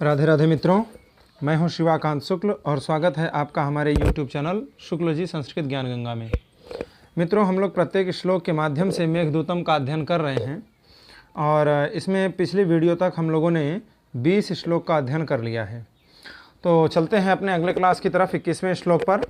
राधे राधे मित्रों, मैं हूं शिवाकांत शुक्ल और स्वागत है आपका हमारे YouTube चैनल शुक्ल जी संस्कृत ज्ञान गंगा में। मित्रों, हम लोग प्रत्येक श्लोक के माध्यम से मेघदूतम का अध्ययन कर रहे हैं और इसमें पिछली वीडियो तक हम लोगों ने 20 श्लोक का अध्ययन कर लिया है। तो चलते हैं अपने अगले क्लास की तरफ 21वें श्लोक पर।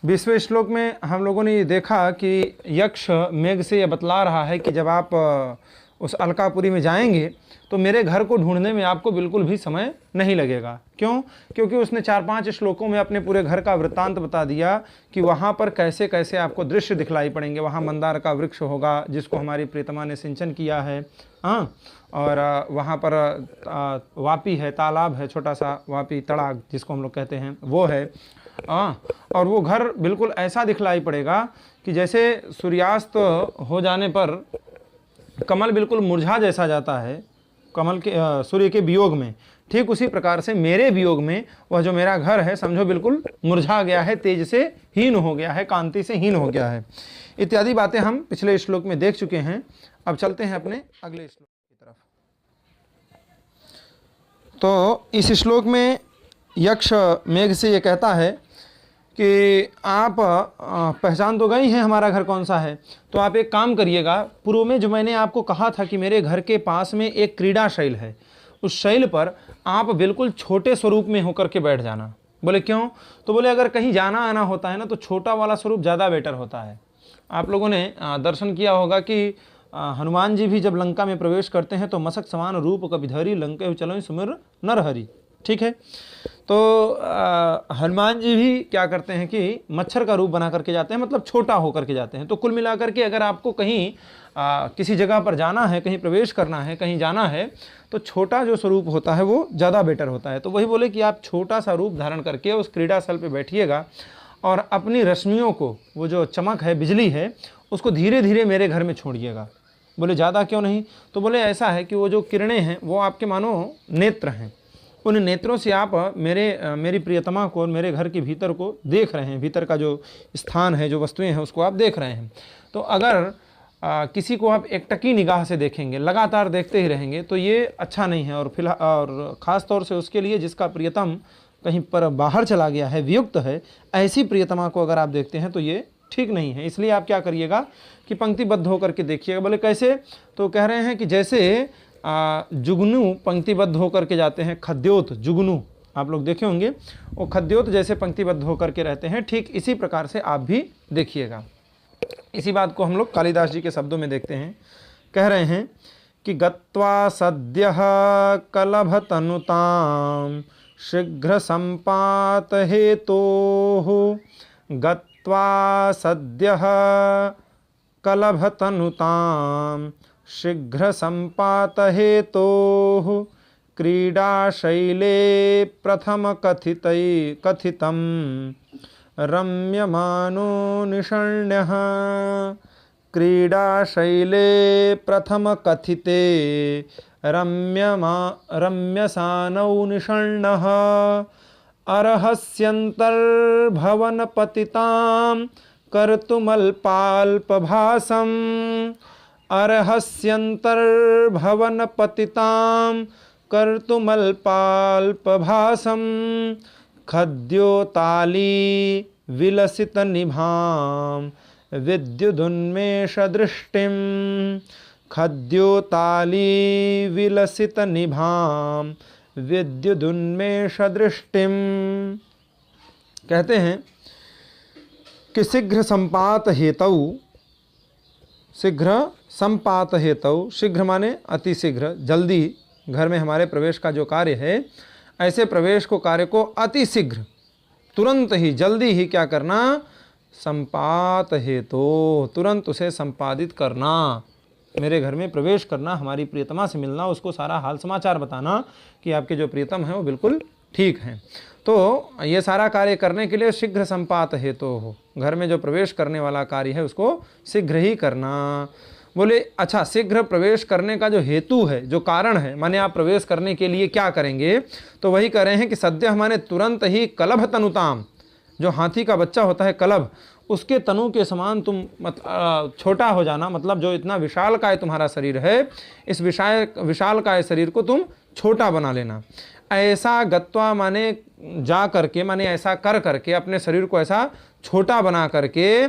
20वें श्लोक में हम लोगों ने ये देखा कि यक्ष मेघ से ये बतला रहा है कि जब आप उस अलकापुरी में जाएंगे तो मेरे घर को ढूंढने में आपको बिल्कुल भी समय नहीं लगेगा। क्यों? क्योंकि उसने 4-5 श्लोकों में अपने पूरे घर का वृत्तांत बता दिया कि वहाँ पर कैसे कैसे आपको दृश्य दिखलाई पड़ेंगे। वहाँ मंदार का वृक्ष होगा जिसको हमारी प्रीतमा ने सिंचन किया है, हाँ, और वहाँ पर वापी है, तालाब है, छोटा सा वापी तड़ाग जिसको हम लोग कहते हैं वो है, हाँ। और वो घर बिल्कुल ऐसा दिखलाई पड़ेगा कि जैसे सूर्यास्त हो जाने पर कमल बिल्कुल मुरझा जैसा जाता है कमल के सूर्य के वियोग में, ठीक उसी प्रकार से मेरे वियोग में वह जो मेरा घर है समझो बिल्कुल मुरझा गया है, तेज से हीन हो गया है, कांति से हीन हो गया है। इत्यादि बातें हम पिछले श्लोक में देख चुके हैं। अब चलते हैं अपने अगले श्लोक की तरफ। तो इस श्लोक में यक्ष मेघ से ये कहता है कि आप पहचान तो गई हैं हमारा घर कौन सा है, तो आप एक काम करिएगा। पूर्व में जो मैंने आपको कहा था कि मेरे घर के पास में एक क्रीड़ा शैल है, उस शैल पर आप बिल्कुल छोटे स्वरूप में होकर के बैठ जाना। बोले क्यों? तो बोले अगर कहीं जाना आना होता है ना तो छोटा वाला स्वरूप ज़्यादा बेटर होता है। आप लोगों ने दर्शन किया होगा कि हनुमान जी भी जब लंका में प्रवेश करते हैं तो मसक समान रूप कपिधरी लंके चलो सुमिर नरहरि, ठीक है। तो हनुमान जी भी क्या करते हैं कि मच्छर का रूप बना करके जाते हैं, मतलब छोटा होकर के जाते हैं। तो कुल मिलाकर के अगर आपको कहीं किसी जगह पर जाना है, कहीं प्रवेश करना है, कहीं जाना है, तो छोटा जो स्वरूप होता है वो ज़्यादा बेटर होता है। तो वही बोले कि आप छोटा सा रूप धारण करके उस क्रीड़ा स्थल पे बैठिएगा और अपनी रश्मियों को, वो जो चमक है, बिजली है, उसको धीरे धीरे मेरे घर में छोड़िएगा। बोले ज़्यादा क्यों नहीं? तो बोले ऐसा है कि वो जो किरणें हैं वो आपके मानो नेत्र हैं, उन नेत्रों से आप मेरी प्रियतमा को, मेरे घर के भीतर को देख रहे हैं, भीतर का जो स्थान है, जो वस्तुएं हैं उसको आप देख रहे हैं। तो अगर किसी को आप एकटकी निगाह से देखेंगे, लगातार देखते ही रहेंगे, तो ये अच्छा नहीं है। और फिलहाल और ख़ास तौर से उसके लिए जिसका प्रियतम कहीं पर बाहर चला गया है, वियुक्त है, ऐसी प्रियतमा को अगर आप देखते हैं तो ये ठीक नहीं है। इसलिए आप क्या करिएगा कि पंक्तिबद्ध होकर के देखिएगा। बोले कैसे? तो कह रहे हैं कि जैसे जुगनू पंक्तिबद्ध होकर के जाते हैं, खद्योत जुगनू आप लोग देखे होंगे, वो खद्योत जैसे पंक्तिबद्ध होकर के रहते हैं, ठीक इसी प्रकार से आप भी देखिएगा। इसी बात को हम लोग कालिदास जी के शब्दों में देखते हैं। कह रहे हैं कि गत्वा सद्यः कलभतनुतां शीघ्र संपात हेतोः, गत्वा सद्यः कलभतनुतां शीघ्र संपात हेतोः, क्रीडाशैले प्रथम कथितं रम्यमानो निषण्यः, क्रीडाशैले प्रथम कथिते रम्यसानौ निषण्णः, अर्हस्यन्तर्भवन पतितां कर्तुमल्पाल्पभासम्, अर्हस्यन्तर्भवन पतितां कर्तुमल्पाल्पभासं, खद्योताली विलसित निभां विद्युदुन्मेषदृष्टिं, खद्योताली विलसित निभां विद्युदुन्मेषदृष्टिं। कहते हैं कि शीघ्र संपात हेतु, शीघ्र संपात हेतु, शीघ्र माने अति शीघ्र, जल्दी घर में हमारे प्रवेश का जो कार्य है, ऐसे प्रवेश को कार्य को अति शीघ्र, तुरंत ही, जल्दी ही क्या करना? संपात हेतु, तुरंत उसे संपादित करना, मेरे घर में प्रवेश करना, हमारी प्रियतमा से मिलना, उसको सारा हाल समाचार बताना कि आपके जो प्रियतम हैं वो बिल्कुल ठीक हैं। तो ये सारा कार्य करने के लिए शीघ्र संपात हेतु हो, घर में जो प्रवेश करने वाला कार्य है उसको शीघ्र ही करना। बोले अच्छा, शीघ्र प्रवेश करने का जो हेतु है, जो कारण है, माने आप प्रवेश करने के लिए क्या करेंगे? तो वही कह रहे हैं कि सद्य माने तुरंत ही कलभ तनुताम, जो हाथी का बच्चा होता है कलभ, उसके तनु के समान तुम छोटा हो जाना, मतलब जो इतना विशाल काय तुम्हारा शरीर है, इस विशाल काय शरीर को तुम छोटा बना लेना। ऐसा गत्वा माने जा करके, माने ऐसा कर करके, अपने शरीर को ऐसा छोटा बना करके,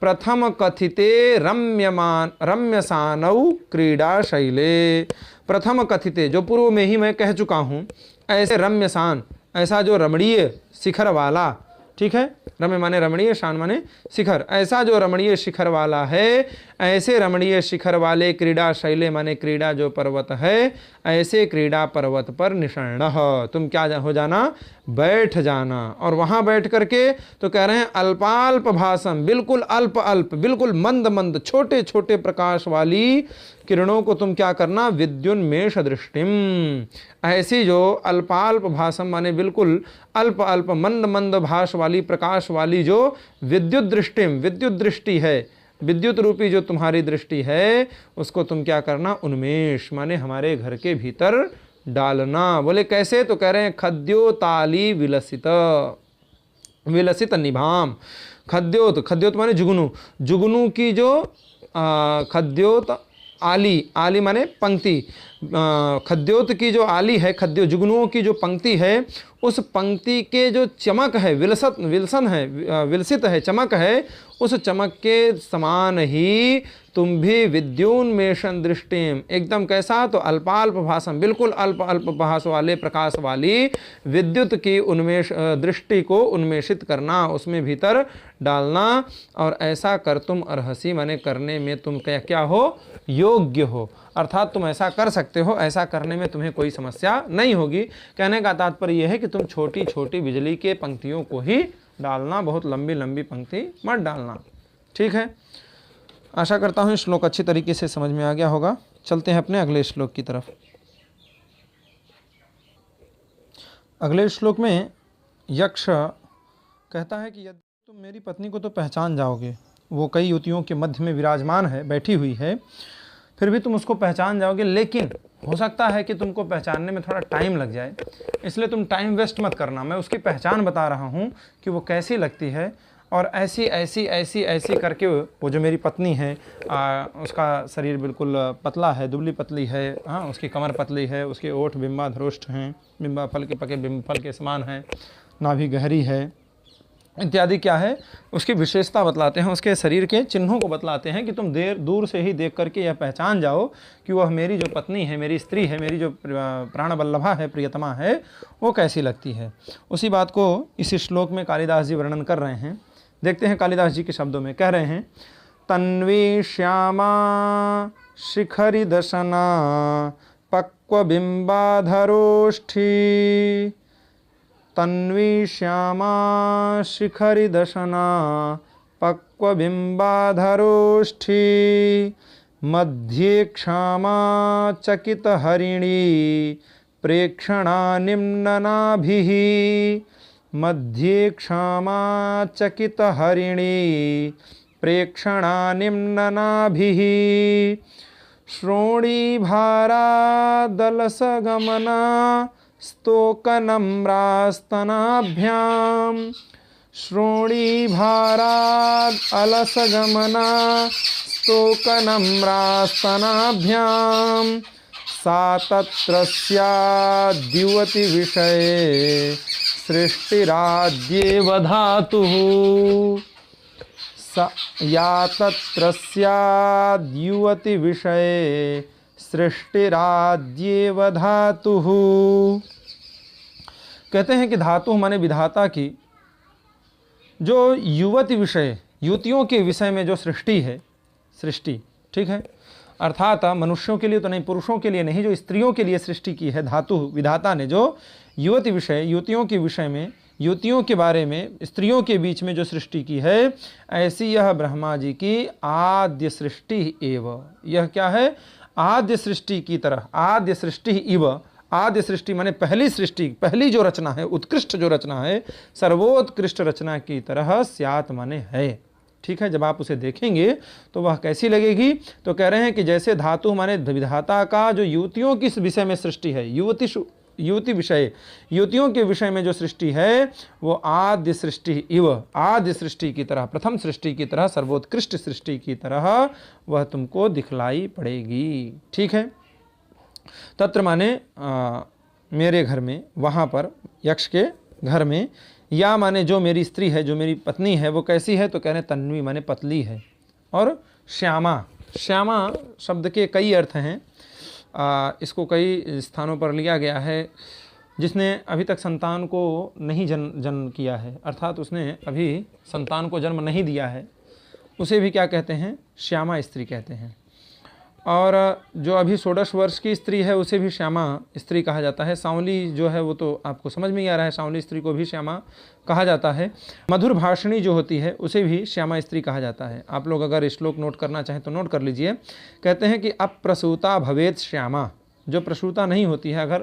प्रथम कथिते रम्यसानौ क्रीडा शैले, प्रथम कथिते जो पूर्व में ही मैं कह चुका हूँ, ऐसे रम्यसान, ऐसा जो रमणीय शिखर वाला, ठीक है, रम्य माने रमणीय, शान माने शिखर, ऐसा जो रमणीय शिखर वाला है, ऐसे रमणीय शिखर वाले क्रीडा शैले माने क्रीडा जो पर्वत है, ऐसे क्रीडा पर्वत पर निषण्णः, तुम क्या हो जाना, बैठ जाना। और वहाँ बैठ करके तो कह रहे हैं अल्पाल्प भासम, बिल्कुल अल्प अल्प, बिल्कुल मंद मंद, छोटे छोटे प्रकाश वाली किरणों को तुम क्या करना, विद्युन्मेष दृष्टिम, ऐसी जो अल्पाल्प भासम माने बिल्कुल अल्प अल्प मंद मंद भास वाली, प्रकाश वाली जो विद्युत दृष्टिम, विद्युत दृष्टि है, विद्युत रूपी जो तुम्हारी दृष्टि है, उसको तुम क्या करना, उन्मेष माने हमारे घर के भीतर डालना। बोले कैसे, तो कह रहे हैं खद्योताली विलसित, विलसित निभाम, खद्योत, खद्योत माने जुगनू, जुगनू की जो खद्योत आली, आली माने पंक्ति, खद्योत की जो आली है, खद्यो जुगनुओं की जो पंक्ति है, उस पंक्ति के जो चमक है, विलसत, विलसन है, विलसित है, चमक है, उस चमक के समान ही तुम भी विद्योन्मेषण दृष्टिम, एकदम कैसा, तो अल्पाल्प भासम, बिल्कुल अल्प अल्प भास वाले, प्रकाश वाली विद्युत की उन्मेष दृष्टि को उन्मेषित करना, उसमें भीतर डालना। और ऐसा कर तुम अर्हसी माने करने में तुम क्या क्या हो, योग्य हो, अर्थात तुम ऐसा कर सकते हो, ऐसा करने में तुम्हें कोई समस्या नहीं होगी। कहने का तात्पर्य यह है कि तुम छोटी छोटी बिजली के पंक्तियों को ही डालना, बहुत लंबी लंबी पंक्ति मत डालना, ठीक है। आशा करता हूँ श्लोक अच्छी तरीके से समझ में आ गया होगा। चलते हैं अपने अगले श्लोक की तरफ। अगले श्लोक में यक्ष कहता है कि यदि तुम मेरी पत्नी को तो पहचान जाओगे, वो कई युवतियों के मध्य में विराजमान है, बैठी हुई है, फिर भी तुम उसको पहचान जाओगे, लेकिन हो सकता है कि तुमको पहचानने में थोड़ा टाइम लग जाए, इसलिए तुम टाइम वेस्ट मत करना। मैं उसकी पहचान बता रहा हूँ कि वो कैसी लगती है, और ऐसी ऐसी ऐसी ऐसी करके वो जो मेरी पत्नी है, उसका शरीर बिल्कुल पतला है, दुबली पतली है, हाँ, उसकी कमर पतली है, उसके ओठ बिंबाधरोष्ठ हैं, बिंबा फल के पके बिंब फल के समान है, नाभि गहरी है, इत्यादि क्या है उसकी विशेषता बतलाते हैं, उसके शरीर के चिन्हों को बतलाते हैं कि तुम दूर से ही देख करके यह पहचान जाओ कि वह मेरी जो पत्नी है, मेरी स्त्री है, मेरी जो प्राणवल्लभा है, प्रियतमा है, वो कैसी लगती है। उसी बात को इस श्लोक में कालिदास जी वर्णन कर रहे हैं। देखते हैं कालिदास जी के शब्दों में, कह रहे हैं तन्वी श्यामा शिखरी दशना पक्व बिंबाधरोष्ठी, तन्वी श्यामा शिखरी दशना पक्व बिंबाधरोष्ठी, मध्ये क्षमा चकित हरिणी प्रेक्षणा निम्ननाभिः, मध्ये क्षमा चकित हरिणी प्रेक्षणा निम्ननाभिः, श्रोणीभारादलसगमना स्तोकनम्रास्तनाभ्यां, श्रोणीभाराद् अलसगमना स्तोकनम्रास्तनाभ्यां, सा तत्र स्याद्युवति विषये सृष्टिराद्येव धातुः, या तत्र स्याद्युवति विषये सृष्टिराद्येव धातुः। कहते हैं कि धातु माने विधाता की जो युवती विषय, युवतियों के विषय में जो सृष्टि है, सृष्टि, ठीक है, अर्थात मनुष्यों के लिए तो नहीं, पुरुषों के लिए नहीं, जो स्त्रियों के लिए सृष्टि की है धातु, विधाता ने जो युवती विषय, युवतियों के विषय में, युवतियों के बारे में, स्त्रियों के बीच में जो सृष्टि की है, ऐसी यह ब्रह्मा जी की आद्य सृष्टि एव, यह क्या है, आद्य सृष्टि की तरह, आद्य सृष्टि इव, आद्य सृष्टि माने पहली सृष्टि, पहली जो रचना है, उत्कृष्ट जो रचना है, सर्वोत्कृष्ट रचना की तरह स्यात् माने है, ठीक है। जब आप उसे देखेंगे तो वह कैसी लगेगी, तो कह रहे हैं कि जैसे धातु माने विधाता का जो युवतियों की विषय में सृष्टि है, युवती विषय, युवतियों के विषय में जो सृष्टि है, वो आद्य सृष्टि इव, आद्य सृष्टि की तरह, प्रथम सृष्टि की तरह, सर्वोत्कृष्ट सृष्टि की तरह वह तुमको दिखलाई पड़ेगी, ठीक है। तत्र माने मेरे घर में, वहाँ पर यक्ष के घर में, या माने जो मेरी स्त्री है, जो मेरी पत्नी है, वो कैसी है? तो कह रहे हैं तन्वी माने पतली है, और श्यामा, श्यामा शब्द के कई अर्थ हैं। इसको कई स्थानों पर लिया गया है। जिसने अभी तक संतान को नहीं जन्म किया है, अर्थात उसने अभी संतान को जन्म नहीं दिया है, उसे भी क्या कहते हैं? श्यामा स्त्री कहते हैं। और जो अभी 16 वर्ष की स्त्री है उसे भी श्यामा स्त्री कहा जाता है। सांवली जो है वो तो आपको समझ में ही आ रहा है, सांवली स्त्री को भी श्यामा कहा जाता है। मधुर भाषणी जो होती है उसे भी श्यामा स्त्री कहा जाता है। आप लोग अगर श्लोक नोट करना चाहें तो नोट कर लीजिए। कहते हैं कि अप्रसूता भवेत श्यामा, जो प्रसूता नहीं होती है, अगर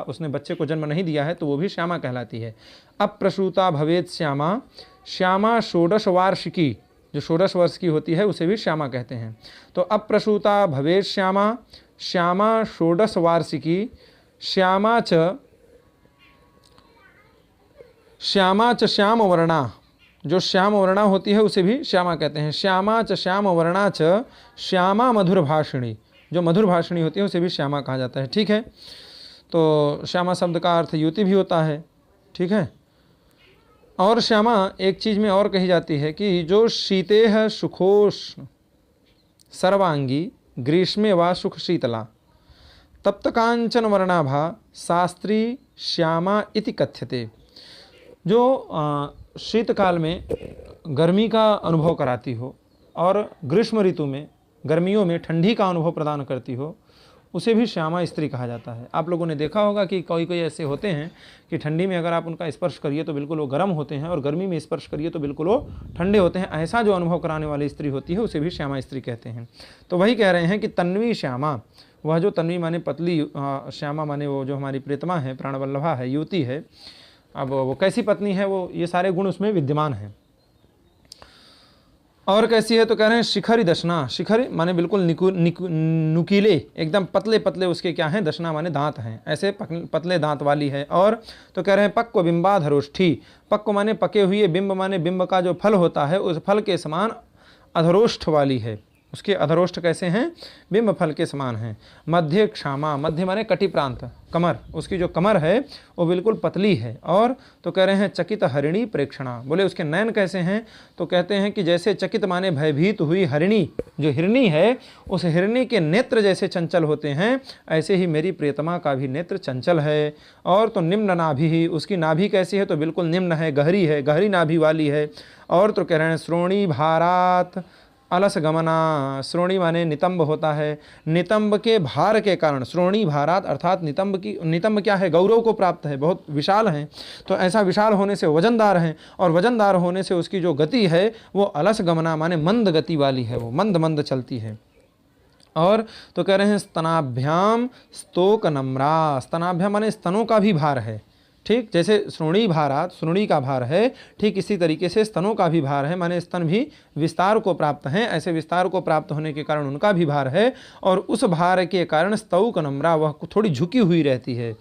उसने बच्चे को जन्म नहीं दिया है तो वो भी श्यामा कहलाती है। अप्रसूता भवेत श्यामा, श्यामा 16 वार्षिकी, जो 16 वर्ष की होती है उसे भी श्यामा कहते हैं। तो अप्रसूता भवेत श्यामा, श्यामा 16 वार्षिकी, श्यामा च श्याम वर्णा, जो श्याम वर्णा होती है उसे भी श्यामा कहते हैं। श्यामा च श्याम वर्णा च श्यामा मधुर भाषिणी, जो मधुर भाषिणी होती है उसे भी श्यामा कहा जाता है। ठीक है, तो श्यामा शब्द का अर्थ युवती भी होता है। ठीक है, और श्यामा एक चीज़ में और कही जाती है कि जो शीतेह सुखोष सर्वांगी ग्रीष्मे वा सुख शीतला तप्त कांचन वर्णाभा शास्त्री श्यामा इति कथ्यते। जो शीतकाल में गर्मी का अनुभव कराती हो और ग्रीष्म ऋतु में, गर्मियों में ठंडी का अनुभव प्रदान करती हो, उसे भी श्यामा स्त्री कहा जाता है। आप लोगों ने देखा होगा कि कोई कोई ऐसे होते हैं कि ठंडी में अगर आप उनका स्पर्श करिए तो बिल्कुल वो गर्म होते हैं, और गर्मी में स्पर्श करिए तो बिल्कुल वो ठंडे होते हैं। ऐसा जो अनुभव कराने वाली स्त्री होती है उसे भी श्यामा स्त्री कहते हैं। तो वही कह रहे हैं कि तन्वी श्यामा, वह जो तन्वी माने पतली, श्यामा माने वो जो हमारी प्रियतमा है, प्राणवल्लभा है, युवती है। अब वो कैसी पत्नी है, वो ये सारे गुण उसमें विद्यमान हैं। और कैसी है? तो कह रहे हैं शिखरी दशना, शिखरी माने बिल्कुल नुकीले, एकदम पतले पतले उसके क्या हैं? दशना माने दांत हैं, ऐसे पतले दांत वाली है। और तो कह रहे हैं पक्व बिंबाधरोष्ठी, पक्व माने पके हुए, बिंब माने बिंब का जो फल होता है उस फल के समान अधरोष्ठ वाली है। उसके अधरोष्ठ कैसे हैं? बिंब फल के समान हैं। मध्य क्षामा, मध्य माने कटी प्रांत, कमर, उसकी जो कमर है वो बिल्कुल पतली है। और तो कह रहे हैं चकित हरिणी प्रेक्षणा, बोले उसके नयन कैसे हैं? तो कहते हैं कि जैसे चकित माने भयभीत हुई हरिणी, जो हिरणी है उस हिरणी के नेत्र जैसे चंचल होते हैं, ऐसे ही मेरी प्रियतमा का भी नेत्र चंचल है। और तो निम्न नाभि ही, उसकी नाभि कैसी है? तो बिल्कुल निम्न है, गहरी है, गहरी नाभि वाली है। और तो कह रहे हैं श्रोणी भारात अलस गमना, श्रोणी माने नितंब होता है, नितंब के भार के कारण, श्रोणी भारात अर्थात नितंब क्या है? गौरव को प्राप्त है, बहुत विशाल है। तो ऐसा विशाल होने से वजनदार है, और वजनदार होने से उसकी जो गति है वो अलस गमना माने मंद गति वाली है, वो मंद मंद चलती है। और तो कह रहे हैं स्तनाभ्याम स्तोक नम्रा, स्तनाभ्याम माने स्तनों का भी भार है। ठीक, जैसे श्रोणी भारात, श्रोणी का भार है, ठीक इसी तरीके से स्तनों का भी भार है, माने स्तन भी विस्तार को प्राप्त हैं, ऐसे विस्तार को प्राप्त होने के कारण उनका भी भार है। और उस भार के कारण स्तौक नम्रा, वह थोड़ी झुकी हुई रहती है।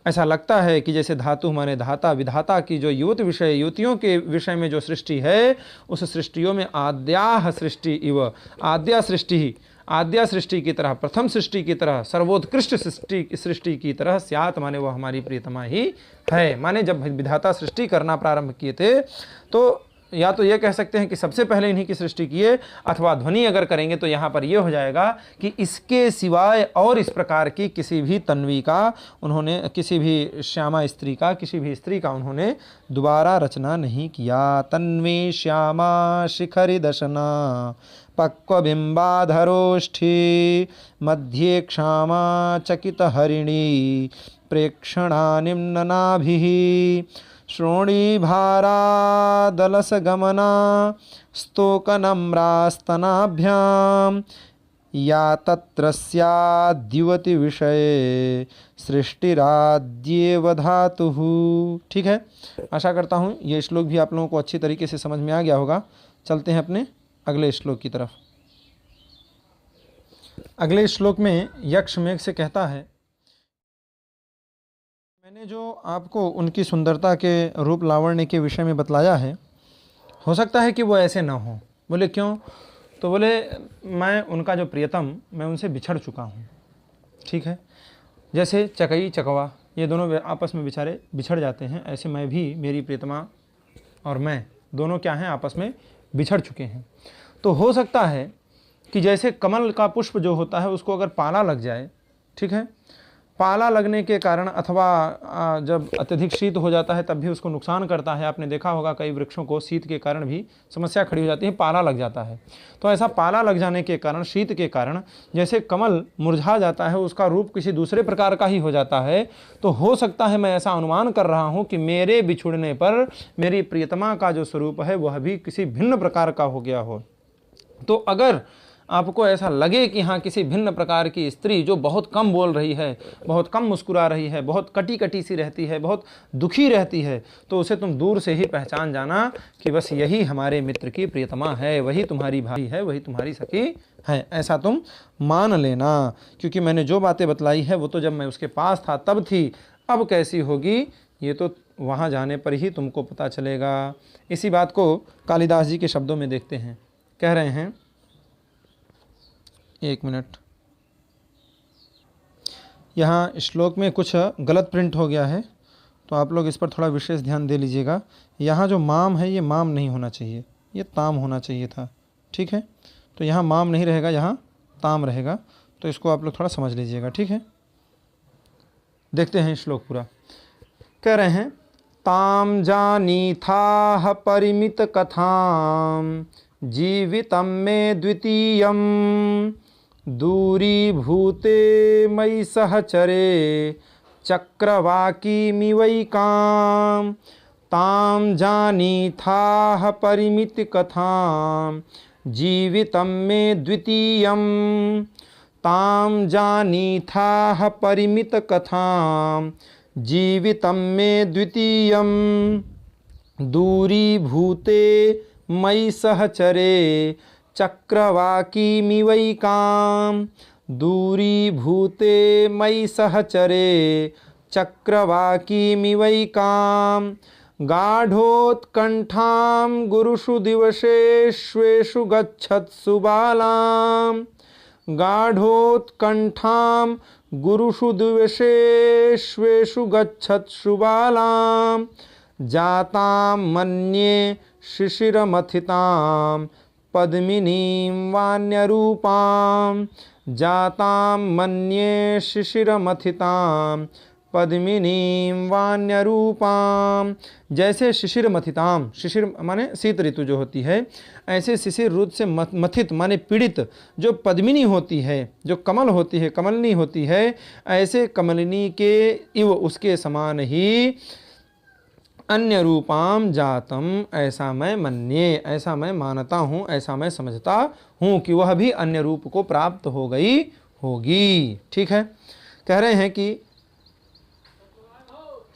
ऐसा लगता है कि जैसे धातु माने धाता, विधाता की जो युवतियों के विषय में जो सृष्टि है, उस सृष्टियों में आद्या सृष्टि इव, आद्या सृष्टि की तरह, प्रथम सृष्टि की तरह, सर्वोत्कृष्ट सृष्टि की तरह स्यात, माने वो हमारी प्रियतमा ही है। माने जब विधाता सृष्टि करना प्रारंभ किए थे तो या तो ये कह सकते हैं कि सबसे पहले इन्हीं की सृष्टि किए, अथवा ध्वनि अगर करेंगे तो यहाँ पर ये हो जाएगा कि इसके सिवाय और इस प्रकार की किसी भी तन्वी का उन्होंने, किसी भी श्यामा स्त्री का, किसी भी स्त्री का उन्होंने दोबारा रचना नहीं किया। तन्वी श्यामा शिखरी दशना पक्वबिंबाधरोष्ठी मध्ये क्षामा चकित हरिणी प्रेक्षणा निम्ननाभिः श्रोणी भारादलस गमना स्तोकनम्रास्तनाभ्याम या तत्र स्याद्युवति विषये सृष्टिराद्येव धातुः। ठीक है, आशा करता हूँ ये श्लोक भी आप लोगों को अच्छी तरीके से समझ में आ गया होगा। चलते हैं अपने अगले श्लोक की तरफ। अगले श्लोक में यक्ष मेघ से कहता है, मैंने जो आपको उनकी सुंदरता के रूप लावण्य के विषय में बतलाया है, हो सकता है कि वो ऐसे ना हो। बोले क्यों? तो बोले मैं उनका जो प्रियतम, मैं उनसे बिछड़ चुका हूँ। ठीक है, जैसे चकई चकवा, ये दोनों आपस में बेचारे बिछड़ जाते हैं। ऐसे मैं भी, मेरी प्रियतमा और मैं दोनों क्या हैं, आपस में बिछड़ चुके हैं। तो हो सकता है कि जैसे कमल का पुष्प जो होता है उसको अगर पाला लग जाए, ठीक है, पाला लगने के कारण अथवा जब अत्यधिक शीत हो जाता है तब भी उसको नुकसान करता है। आपने देखा होगा कई वृक्षों को शीत के कारण भी समस्या खड़ी हो जाती है, पाला लग जाता है। तो ऐसा पाला लग जाने के कारण, शीत के कारण जैसे कमल मुरझा जाता है, उसका रूप किसी दूसरे प्रकार का ही हो जाता है। तो हो सकता है, मैं ऐसा अनुमान कर रहा हूँ कि मेरे बिछुड़ने पर मेरी प्रियतमा का जो स्वरूप है वह भी किसी भिन्न प्रकार का हो गया हो। तो अगर आपको ऐसा लगे कि हाँ किसी भिन्न प्रकार की स्त्री जो बहुत कम बोल रही है, बहुत कम मुस्कुरा रही है, बहुत कटी कटी सी रहती है, बहुत दुखी रहती है, तो उसे तुम दूर से ही पहचान जाना कि बस यही हमारे मित्र की प्रियतमा है, वही तुम्हारी भाई है, वही तुम्हारी सखी है, ऐसा तुम मान लेना। क्योंकि मैंने जो बातें बतलाई है वो तो जब मैं उसके पास था तब थी, अब कैसी होगी ये तो वहाँ जाने पर ही तुमको पता चलेगा। इसी बात को कालिदास जी के शब्दों में देखते हैं, कह रहे हैं, एक मिनट, यहाँ श्लोक में कुछ गलत प्रिंट हो गया है तो आप लोग इस पर थोड़ा विशेष ध्यान दे लीजिएगा। यहाँ जो माम है ये माम नहीं होना चाहिए, ये ताम होना चाहिए था, ठीक है। तो यहाँ माम नहीं रहेगा, यहाँ ताम रहेगा, तो इसको आप लोग थोड़ा समझ लीजिएगा, ठीक है। देखते हैं श्लोक पूरा। कह रहे हैं, ताम जानी था परिमित कथाम जीवितम में द्वितीयम दूरी भूते मयि सहचरे चक्रवाकीमिवैकां तां जानीथाः परिमित कथां जीवितं मे द्वितीयं तां जानीथाः परिमित कथां जीवितं मे द्वितीयं दूरी भूते मयि सहचरे चक्रवाकीमिवैकां दूरी भूते मयि सहचरे चक्रवाकीमिवैकां गाढोत्कण्ठां गुरुषु दिवसेष्वेषु गच्छत्सु बालां गाढोत्कण्ठां गुरुषु दिवसेष्वेषु गच्छत्सु बालां जातां मन्ये शिशिरमथितां पद्मिनीं वान्यरूपां जातां मन्ये शिशिरमथितां पद्मिनीं वान्यरूपां। जैसे शिशिर मथिताम, शिशिर माने शीत ऋतु जो होती है, ऐसे शिशिर ऋतु से मथित माने पीड़ित जो पद्मिनी होती है, जो कमल होती है, कमलनी होती है, ऐसे कमलिनी के इव उसके समान ही अन्य रूपाम जातम, ऐसा मैं मन्ये, ऐसा मैं मानता हूँ, ऐसा मैं समझता हूँ कि वह भी अन्य रूप को प्राप्त हो गई होगी। ठीक है, कह रहे हैं कि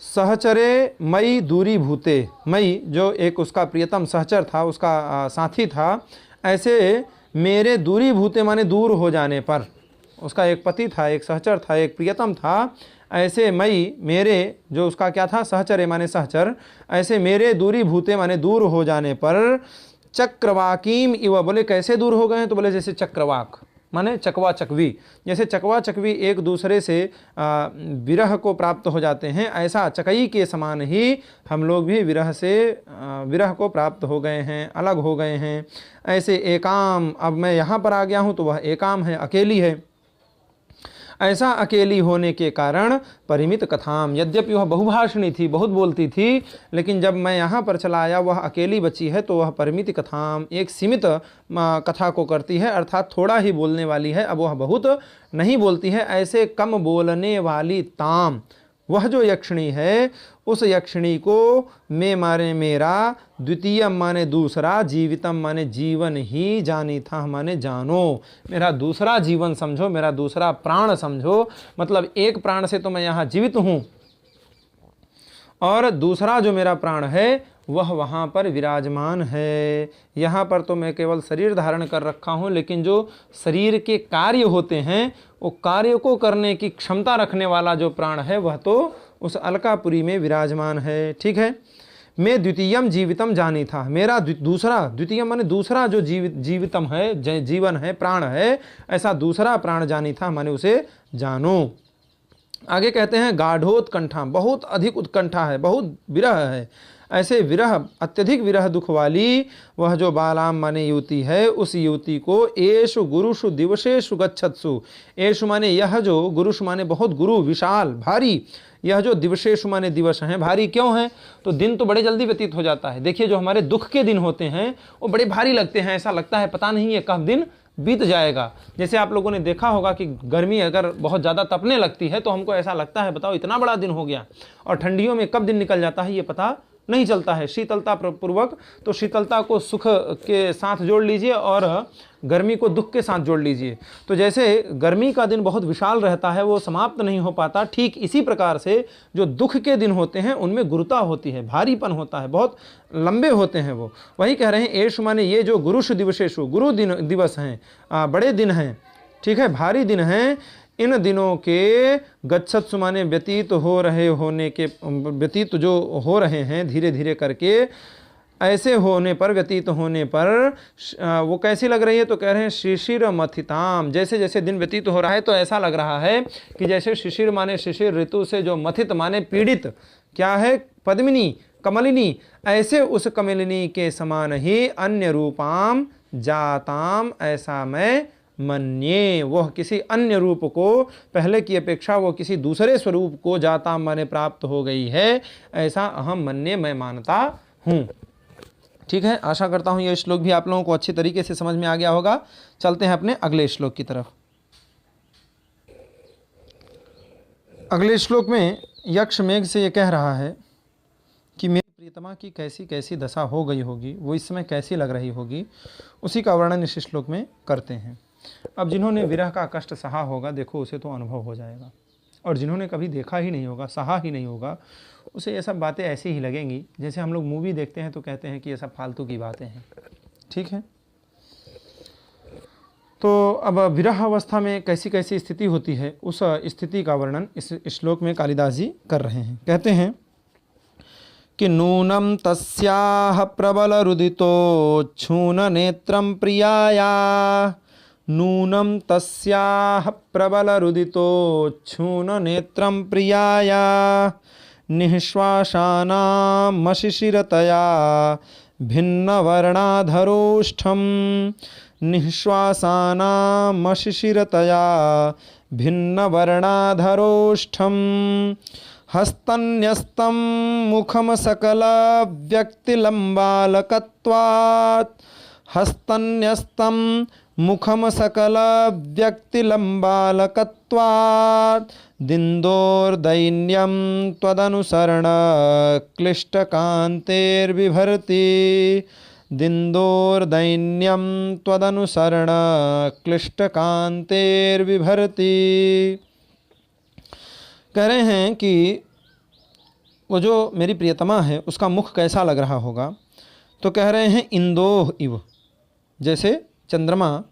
सहचरे मई दूरी भूते, मई जो एक उसका प्रियतम सहचर था, उसका साथी था, ऐसे मेरे दूरी भूते माने दूर हो जाने पर, उसका एक पति था, एक सहचर था, एक प्रियतम था, ऐसे मई मेरे जो उसका क्या था, सहचर माने सहचर, ऐसे मेरे दूरी भूते माने दूर हो जाने पर चक्रवाकीम इव, बोले कैसे दूर हो गए हैं, तो बोले जैसे चक्रवाक माने चकवा चकवी, जैसे चकवा चकवी एक दूसरे से विरह को प्राप्त हो जाते हैं, ऐसा चकई के समान ही हम लोग भी विरह से विरह को प्राप्त हो गए हैं, अलग हो गए हैं। ऐसे एकाम, अब मैं यहाँ पर आ गया हूँ तो वह एकाम है, अकेली है। ऐसा अकेली होने के कारण परिमित कथाम, यद्यपि वह बहुभाषणी थी, बहुत बोलती थी, लेकिन जब मैं यहाँ पर चला आया वह अकेली बची है, तो वह परिमित कथाम एक सीमित कथा को करती है, अर्थात थोड़ा ही बोलने वाली है, अब वह बहुत नहीं बोलती है। ऐसे कम बोलने वाली ताम, वह जो यक्षिणी है, उस यक्षिणी को मैं माने मेरा, द्वितीय माने दूसरा, जीवितम माने जीवन ही, जानी था माने जानो, मेरा दूसरा जीवन समझो, मेरा दूसरा प्राण समझो। मतलब एक प्राण से तो मैं यहाँ जीवित हूँ और दूसरा जो मेरा प्राण है वह वहाँ पर विराजमान है। यहाँ पर तो मैं केवल शरीर धारण कर रखा हूँ, लेकिन जो शरीर के कार्य होते हैं, वो कार्य को करने की क्षमता रखने वाला जो प्राण है वह तो उस अलकापुरी में विराजमान है। ठीक है, मैं द्वितीयम जीवितम जानी था, मेरा दूसरा, द्वितीय माने दूसरा जो जीवितम है, जीवन है, प्राण है, ऐसा दूसरा प्राण जानी था माने उसे जानो। आगे कहते हैं गाढ़ोत्कंठा, बहुत अधिक उत्कंठा है, बहुत विरह है। ऐसे विरह, अत्यधिक विरह दुख वाली वह जो बालाम माने युवती है, उस युवती को एषु गुरुषु दिवसेषु गच्छत्सु, एषु माने यह जो, गुरुषु माने बहुत, गुरु विशाल भारी, यह जो दिवसेषु माने दिवस हैं, भारी क्यों हैं, तो दिन तो बड़े जल्दी व्यतीत हो जाता है। देखिए जो हमारे दुख के दिन होते हैं वो बड़े भारी लगते हैं, ऐसा लगता है पता नहीं ये कब दिन बीत जाएगा। जैसे आप लोगों ने देखा होगा कि गर्मी अगर बहुत ज़्यादा तपने लगती है तो हमको ऐसा लगता है बताओ इतना बड़ा दिन हो गया, और ठंडियों में कब दिन निकल जाता है ये पता नहीं चलता है। शीतलता पूर्वक, तो शीतलता को सुख के साथ जोड़ लीजिए और गर्मी को दुख के साथ जोड़ लीजिए। तो जैसे गर्मी का दिन बहुत विशाल रहता है, वो समाप्त नहीं हो पाता, ठीक इसी प्रकार से जो दुख के दिन होते हैं उनमें गुरुता होती है, भारीपन होता है, बहुत लंबे होते हैं वो। वही कह रहे हैं एषु माने ये जो गुरुषु दिवसेषु, गुरु दिन दिवस हैं, बड़े दिन हैं, ठीक है, भारी दिन हैं, इन दिनों के गच्छत्सु माने व्यतीत हो रहे होने के, व्यतीत जो हो रहे हैं धीरे धीरे करके, ऐसे होने पर, व्यतीत होने पर वो कैसी लग रही है, तो कह रहे हैं शिशिर मथिताम, जैसे जैसे दिन व्यतीत हो रहा है तो ऐसा लग रहा है कि जैसे शिशिर माने शिशिर ऋतु से जो मथित माने पीड़ित, क्या है, पद्मिनी कमलिनी, ऐसे उस कमलिनी के समान ही अन्य रूपाम जाताम, ऐसा मैं मन्ये, वह किसी अन्य रूप को, पहले की अपेक्षा वो किसी दूसरे स्वरूप को जाता माने प्राप्त हो गई है, ऐसा अहम मन्ये, मैं मानता हूँ। ठीक है, आशा करता हूँ यह श्लोक भी आप लोगों को अच्छी तरीके से समझ में आ गया होगा। चलते हैं अपने अगले श्लोक की तरफ। अगले श्लोक में यक्ष मेघ से ये कह रहा है कि मेरी प्रियतमा की कैसी कैसी दशा हो गई होगी, वो इस समय कैसी लग रही होगी, उसी का वर्णन इस श्लोक में करते हैं। अब जिन्होंने विरह का कष्ट सहा होगा, देखो उसे तो अनुभव हो जाएगा, और जिन्होंने कभी देखा ही नहीं होगा, सहा ही नहीं होगा, उसे ये सब बातें ऐसी ही लगेंगी जैसे हम लोग मूवी देखते हैं तो कहते हैं कि ये सब फालतू की बातें हैं। ठीक है, तो अब विरह अवस्था में कैसी कैसी स्थिति होती है, उस स्थिति का वर्णन इस श्लोक में कालिदास जी कर रहे हैं। कहते हैं कि नूनम तस्याह प्रबल रुदितो छून नेत्रम प्रियाया, नूनम तस्याह प्रबल रुदितो छून नेत्रम प्रियाया, निःश्वासानामशिशिरतया भिन्नवर्णाधरोष्ठं, निःश्वासानामशिशिरतया भिन्नवर्णाधरोष्ठं, हस्तन्यस्तं मुखम सकल व्यक्तिलम्बालकत्वात्, हस्तन्यस्तं मुखम सकल व्यक्तिलम्बालकत्वात्, दिन्दोर्दैन्यं त्वदनुसरण क्लिष्टकान्तेर्बिभर्ति, दिन्दोर्दैन्यं त्वदनुसरण क्लिष्टकान्तेर्बिभर्ति। कह रहे हैं कि वो जो मेरी प्रियतमा है उसका मुख कैसा लग रहा होगा, तो कह रहे हैं इंदोह इव, जैसे चंद्रमा,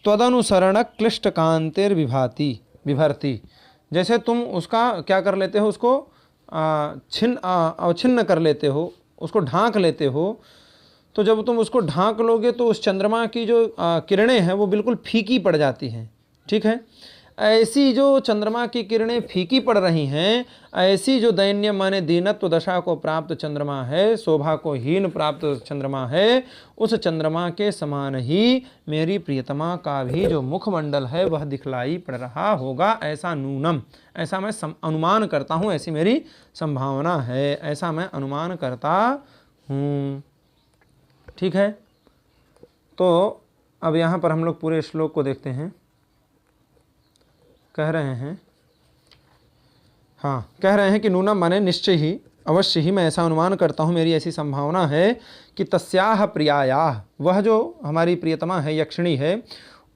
त्वदनुसरण क्लिष्टकांतेर्विभाति विभर्ति, जैसे तुम उसका क्या कर लेते हो, उसको अवच्छिन्न कर लेते हो, उसको ढांक लेते हो। तो जब तुम उसको ढांक लोगे तो उस चंद्रमा की जो किरणें हैं वो बिल्कुल फीकी पड़ जाती हैं। ठीक है, ऐसी जो चंद्रमा की किरणें फीकी पड़ रही हैं, ऐसी जो दैन्य माने दीनत्व दशा को प्राप्त चंद्रमा है, शोभा को हीन प्राप्त चंद्रमा है, उस चंद्रमा के समान ही मेरी प्रियतमा का भी जो मुखमंडल है वह दिखलाई पड़ रहा होगा। ऐसा नूनम, ऐसा मैं अनुमान करता हूँ, ऐसी मेरी संभावना है, ऐसा मैं अनुमान करता हूँ। ठीक है, तो अब यहाँ पर हम लोग पूरे श्लोक को देखते हैं। कह रहे हैं, हाँ, कह रहे हैं कि नूनम माने निश्चय ही, अवश्य ही, मैं ऐसा अनुमान करता हूँ, मेरी ऐसी संभावना है कि तस्याह प्रियायाह, वह जो हमारी प्रियतमा है, यक्षिणी है,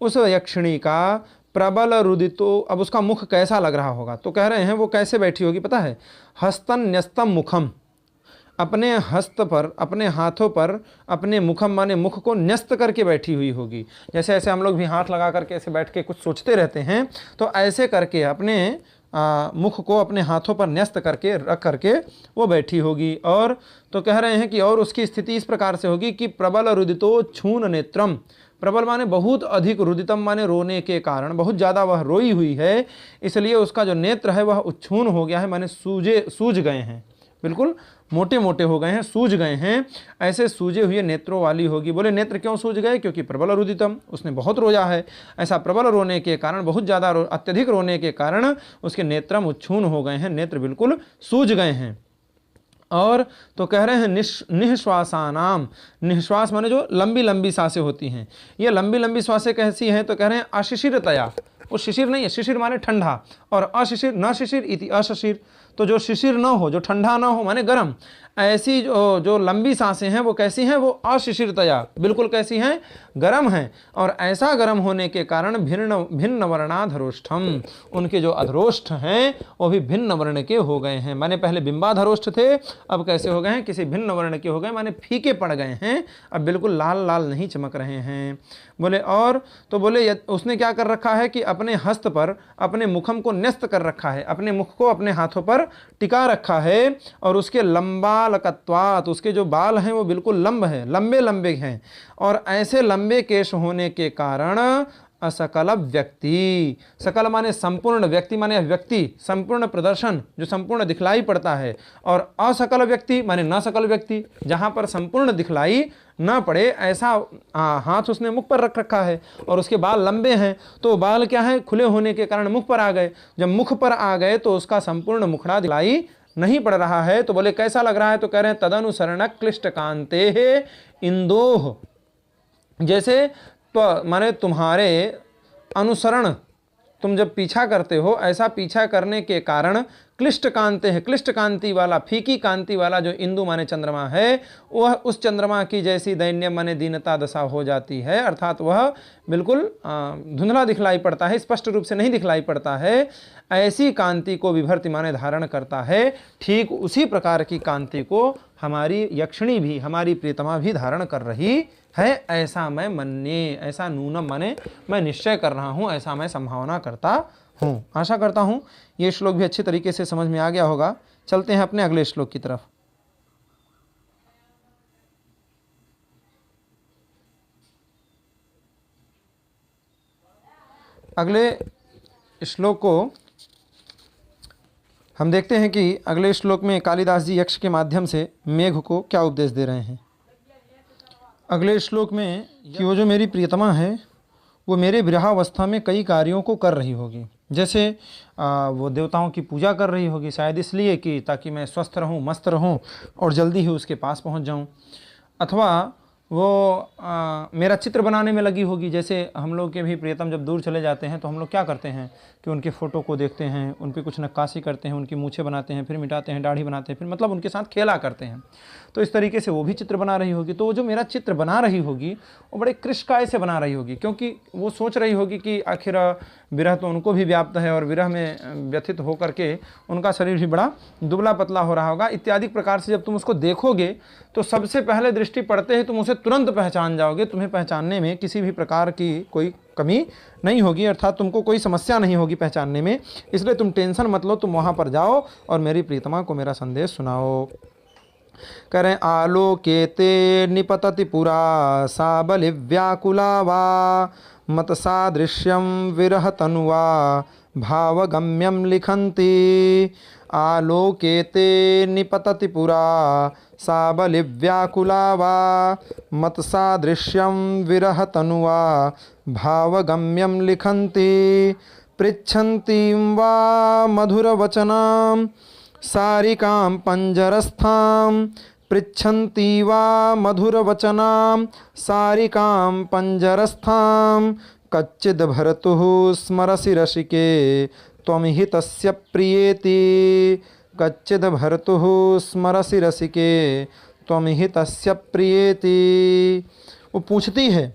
उस यक्षिणी का प्रबल रुदितो, अब उसका मुख कैसा लग रहा होगा, तो कह रहे हैं वो कैसे बैठी होगी पता है, हस्तन न्यस्तम मुखम, अपने हस्त पर, अपने हाथों पर, अपने मुखम माने मुख को न्यस्त करके बैठी हुई होगी। जैसे ऐसे हम लोग भी हाथ लगा करके ऐसे बैठ के कुछ सोचते रहते हैं, तो ऐसे करके अपने मुख को अपने हाथों पर न्यस्त करके रख करके वो बैठी होगी। और तो कह रहे हैं कि और उसकी स्थिति इस प्रकार से होगी कि प्रबल रुदितो छून नेत्रम, प्रबल माने बहुत अधिक, रुदितम माने रोने के कारण, बहुत ज़्यादा वह रोई हुई है, इसलिए उसका जो नेत्र है वह उच्छून हो गया है, माने सूज गए हैं, बिल्कुल मोटे मोटे हो गए हैं, सूज गए हैं, ऐसे सूजे हुए नेत्रों वाली होगी। बोले नेत्र क्यों सूज गए? क्योंकि प्रबल रुदितम, उसने बहुत रोया है, ऐसा प्रबल रोने के कारण, बहुत ज़्यादा अत्यधिक रोने के कारण उसके नेत्रम उच्छून हो गए हैं, नेत्र बिल्कुल सूज गए हैं। और तो कह रहे हैं निःश्वासानाम, निःश्वास माने जो लंबी लंबी सांसें होती हैं, ये लंबी लंबी सांसें कैसी हैं? तो कह रहे हैं अशिशिरतया, वो शिशिर नहीं है, शिशिर माने ठंडा, और अशिशिर न शिशिर इति अशिशिर, तो जो शिशिर न हो, जो ठंडा न हो माने गर्म, ऐसी जो लंबी सांसें हैं वो कैसी हैं? वो अशिशिरतया, बिल्कुल कैसी हैं? गर्म हैं। और ऐसा गर्म होने के कारण भिन्न वर्णाधरोष्ठम, उनके जो अधरोष्ठ हैं वो भी भिन्न वर्ण के हो गए हैं, माने पहले बिंबाधरोष्ठ थे, अब कैसे हो गए हैं? किसी भिन्न वर्ण के हो गए, माने फीके पड़ गए हैं, अब बिल्कुल लाल लाल नहीं चमक रहे हैं। बोले और तो बोले उसने क्या कर रखा है कि अपने हस्त पर अपने मुखम को न्यस्त कर रखा है, अपने मुख को अपने हाथों पर टिका रखा है, और उसके लंबालकत्वात, उसके जो बाल हैं वो बिल्कुल लंब हैं, लंबे लंबे हैं, और ऐसे लंबे केश होने के कारण असकल व्यक्ति, सकल माने संपूर्ण, व्यक्ति माने व्यक्ति, संपूर्ण प्रदर्शन जो संपूर्ण दिखलाई पड़ता है, और असकल व्यक्ति माने न सकल व्यक्ति, जहाँ पर संपूर्ण दिखलाई ना पड़े, ऐसा हाथ उसने मुख पर रख रखा है, और उसके बाल लंबे हैं, तो बाल क्या है? खुले होने के कारण मुख पर आ गए, जब मुख पर आ गए तो उसका संपूर्ण मुखड़ा दिखलाई नहीं पड़ रहा है। तो बोले कैसा लग रहा है? तो कह रहे हैं तदनुसरण क्लिष्ट कांते इंदोह, जैसे तो माने तुम्हारे अनुसरण, तुम जब पीछा करते हो, ऐसा पीछा करने के कारण क्लिष्ट कांते है, क्लिष्ट कांति वाला, फीकी कांति वाला जो इंदु माने चंद्रमा है, वह उस चंद्रमा की जैसी दैन्य माने दीनता दशा हो जाती है, अर्थात वह बिल्कुल धुंधला दिखलाई पड़ता है, स्पष्ट रूप से नहीं दिखलाई पड़ता है, ऐसी कांति को विभर्ति माने धारण करता है। ठीक उसी प्रकार की कांति को हमारी यक्षिणी भी, हमारी प्रियतमा भी धारण कर रही है, ऐसा मैं मन्ये, ऐसा नूनम माने मैं निश्चय कर रहा हूँ, ऐसा मैं संभावना करता हूँ। आशा करता हूँ ये श्लोक भी अच्छी तरीके से समझ में आ गया होगा। चलते हैं अपने अगले श्लोक की तरफ। अगले श्लोक को हम देखते हैं कि अगले श्लोक में कालिदास जी यक्ष के माध्यम से मेघ को क्या उपदेश दे रहे हैं। अगले श्लोक में कि वो जो मेरी प्रियतमा है वो मेरे विरहावस्था में कई कार्यों को कर रही होगी, जैसे वो देवताओं की पूजा कर रही होगी, शायद इसलिए कि ताकि मैं स्वस्थ रहूं, मस्त रहूं और जल्दी ही उसके पास पहुंच जाऊं, अथवा वो मेरा चित्र बनाने में लगी होगी। जैसे हम लोग के भी प्रियतम जब दूर चले जाते हैं तो हम लोग क्या करते हैं कि उनके फ़ोटो को देखते हैं, उन पर कुछ नक्काशी करते हैं, उनकी मूछें बनाते हैं, फिर मिटाते हैं, दाढ़ी बनाते हैं, फिर मतलब उनके साथ खेला करते हैं। तो इस तरीके से वो भी चित्र बना रही होगी। तो वो जो मेरा चित्र बना रही होगी वो बड़े कृष्काय से बना रही होगी, क्योंकि वो सोच रही होगी कि आखिर विरह तो उनको भी व्याप्त है और विरह में व्यथित होकर के उनका शरीर भी बड़ा दुबला पतला हो रहा होगा इत्यादि प्रकार से। जब तुम उसको देखोगे तो सबसे पहले दृष्टि पड़ते ही तुम उसे तुरंत पहचान जाओगे, तुम्हें पहचानने में किसी भी प्रकार की कोई कमी नहीं होगी, अर्थात तुमको कोई समस्या नहीं होगी पहचानने में। इसलिए तुम टेंशन मत लो, तुम वहाँ पर जाओ और मेरी प्रीतमा को मेरा संदेश सुनाओ। करें आलोकेते निपतति पुरा सा बलिव्याकुला वा मत सादृश्यम विरह तनुवा भावगम्यम लिखन्ति। आलोकेते निपतति पुरा सा बलिव्याकुला वा मत सादृश्यम विरह तनुवा भावगम्यम लिखन्ति। पृच्छन्तीं वा मधुरवचनां सारिकां पंजरस्थां। पृच्छन्ती वा मधुरवचनां सारिकां पंजरस्थां। कच्चिद् भर्तुः स्मरसि रसिके त्वं हि तस्य प्रियेति। कच्चिद् भर्तुः स्मरसि रसिके त्वं हि तस्य प्रियेति। वो पूछती है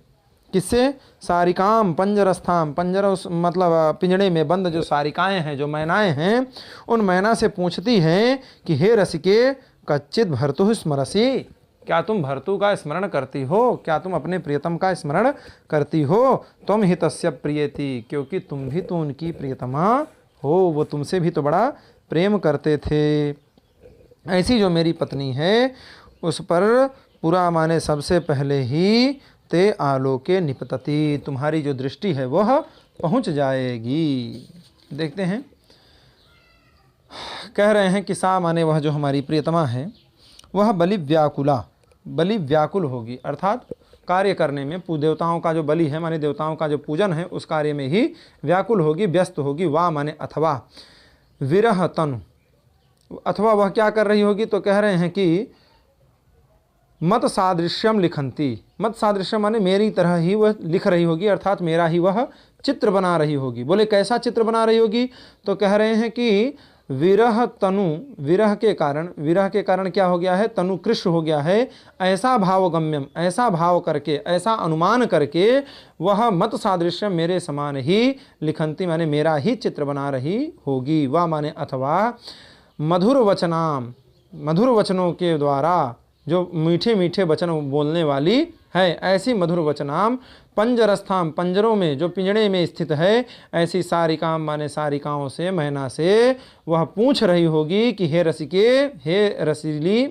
किससे? सारिकाम पंजरस्थाम, पंजर मतलब पिंजड़े में बंद जो सारिकाएं हैं, जो मैनाएं हैं, उन मैना से पूछती हैं कि हे रसिके कच्चित भर्तुः स्मरसि, क्या तुम भर्तु का स्मरण करती हो? क्या तुम अपने प्रियतम का स्मरण करती हो? तुम ही तस्य प्रियेति, क्योंकि तुम भी तो उनकी प्रियतमा हो, वो तुमसे भी तो बड़ा प्रेम करते थे। ऐसी जो मेरी पत्नी है उस पर पूरा माने सबसे पहले ही ते आलोके निपतति, तुम्हारी जो दृष्टि है वह पहुंच जाएगी। देखते हैं, कह रहे हैं कि सा माने वह जो हमारी प्रियतमा है वह बलि व्याकुला, बलि व्याकुल होगी, अर्थात कार्य करने में, देवताओं का जो बलि है माने देवताओं का जो पूजन है उस कार्य में ही व्याकुल होगी, व्यस्त होगी। वा माने अथवा, विरह तनु, अथवा वह क्या कर रही होगी, तो कह रहे हैं कि मत सादृश्यम लिखंती, मत सादृश्यम माने मेरी तरह ही वह लिख रही होगी, अर्थात मेरा ही वह चित्र बना रही होगी। बोले कैसा चित्र बना रही होगी, तो कह रहे हैं कि विरह तनु, विरह के कारण क्या हो गया है, तनु कृष्ण हो गया है। ऐसा भावगम्यम, ऐसा भाव करके, ऐसा अनुमान करके वह मत सादृश्यम मेरे समान ही लिखंती माने मेरा ही चित्र बना रही होगी। वह माने अथवा मधुर वचनाम, मधुर वचनों के द्वारा, जो मीठे मीठे वचन बोलने वाली है, ऐसी मधुर वचनाम पंजरस्थाम, पंजरों में, जो पिंजड़े में स्थित है, ऐसी सारिकाम माने सारिकाओं से, मैना से वह पूछ रही होगी कि हे रसिके, हे रसीली,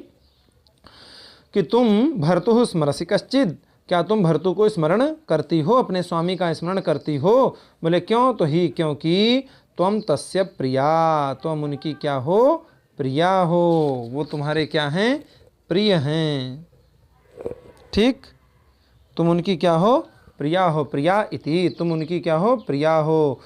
कि तुम भर्तुः स्मरसि कश्चिद, क्या तुम भर्तु को स्मरण करती हो, अपने स्वामी का स्मरण करती हो। बोले क्यों, तो ही क्योंकि त्वम तस्य प्रिया, तुम उनकी क्या हो, प्रिया हो, वो तुम्हारे क्या हैं, प्रिय हैं। ठीक, तुम उनकी क्या हो, प्रिया हो, प्रिया इति, तुम उनकी क्या हो, प्रिया हो।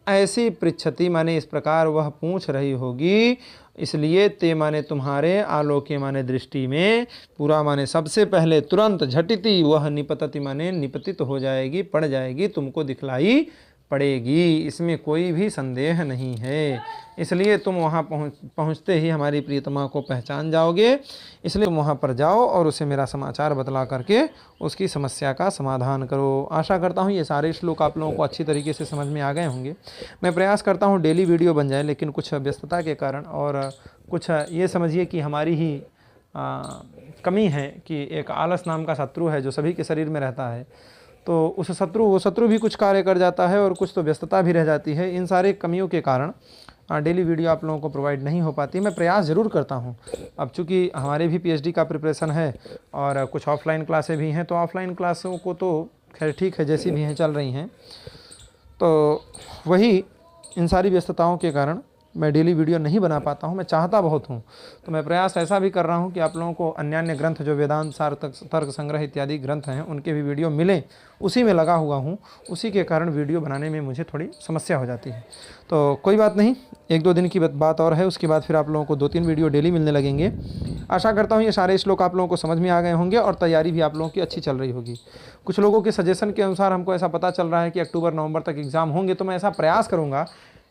ऐसी पृच्छति माने इस प्रकार वह पूछ रही होगी, इसलिए ते माने तुम्हारे, आलोके माने दृष्टि में, पूरा माने सबसे पहले, तुरंत, झटिति, वह निपतति माने निपतित हो जाएगी, पड़ जाएगी, तुमको दिखलाई पड़ेगी, इसमें कोई भी संदेह नहीं है। इसलिए तुम वहाँ पहुँचते ही हमारी प्रियतमा को पहचान जाओगे, इसलिए तुम वहाँ पर जाओ और उसे मेरा समाचार बतला करके उसकी समस्या का समाधान करो। आशा करता हूँ ये सारे श्लोक आप लोगों को अच्छी तरीके से समझ में आ गए होंगे। मैं प्रयास करता हूँ डेली वीडियो बन जाए, लेकिन कुछ व्यस्तता के कारण और कुछ ये समझिए कि हमारी ही कमी है कि एक आलस नाम का शत्रु है जो सभी के शरीर में रहता है, तो उस वो शत्रु भी कुछ कार्य कर जाता है और कुछ तो व्यस्तता भी रह जाती है। इन सारे कमियों के कारण डेली वीडियो आप लोगों को प्रोवाइड नहीं हो पाती। मैं प्रयास ज़रूर करता हूं। अब चूँकि हमारे भी पीएचडी का प्रिपरेशन है और कुछ ऑफलाइन क्लासें भी हैं, तो ऑफलाइन क्लासों को तो खैर ठीक है, जैसी भी हैं चल रही हैं, तो वही इन सारी व्यस्तताओं के कारण मैं डेली वीडियो नहीं बना पाता हूं। मैं चाहता बहुत हूं, तो मैं प्रयास ऐसा भी कर रहा हूं कि आप लोगों को अन्य ग्रंथ जो वेदांत सार, तर्क संग्रह इत्यादि ग्रंथ हैं उनके भी वीडियो मिले, उसी में लगा हुआ हूं। उसी के कारण वीडियो बनाने में मुझे थोड़ी समस्या हो जाती है। तो कोई बात नहीं, 1-2 दिन की बात और है, उसके बाद फिर आप लोगों को 2-3 वीडियो डेली मिलने लगेंगे। आशा करता हूँ ये सारे श्लोक आप लोगों को समझ में आ गए होंगे और तैयारी भी आप लोगों की अच्छी चल रही होगी। कुछ लोगों के सजेशन के अनुसार हमको ऐसा पता चल रहा है कि अक्टूबर-नवंबर तक एग्ज़ाम होंगे, तो मैं ऐसा प्रयास करूँगा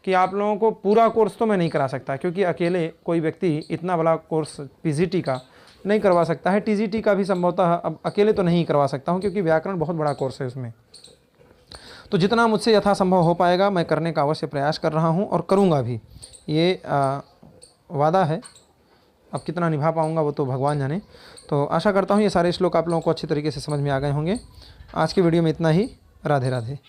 कि आप लोगों को पूरा कोर्स तो मैं नहीं करा सकता, क्योंकि अकेले कोई व्यक्ति इतना बड़ा कोर्स पीजीटी का नहीं करवा सकता है। टीजीटी का भी संभवतः अब अकेले तो नहीं करवा सकता हूं, क्योंकि व्याकरण बहुत बड़ा कोर्स है उसमें। तो जितना मुझसे यथासंभव हो पाएगा मैं करने का अवश्य प्रयास कर रहा हूं और करूंगा भी, ये वादा है। अब कितना निभा पाऊंगा वो तो भगवान जाने। तो आशा करता हूँ ये सारे श्लोक आप लोगों को अच्छी तरीके से समझ में आ गए होंगे। आज की वीडियो में इतना ही। राधे राधे।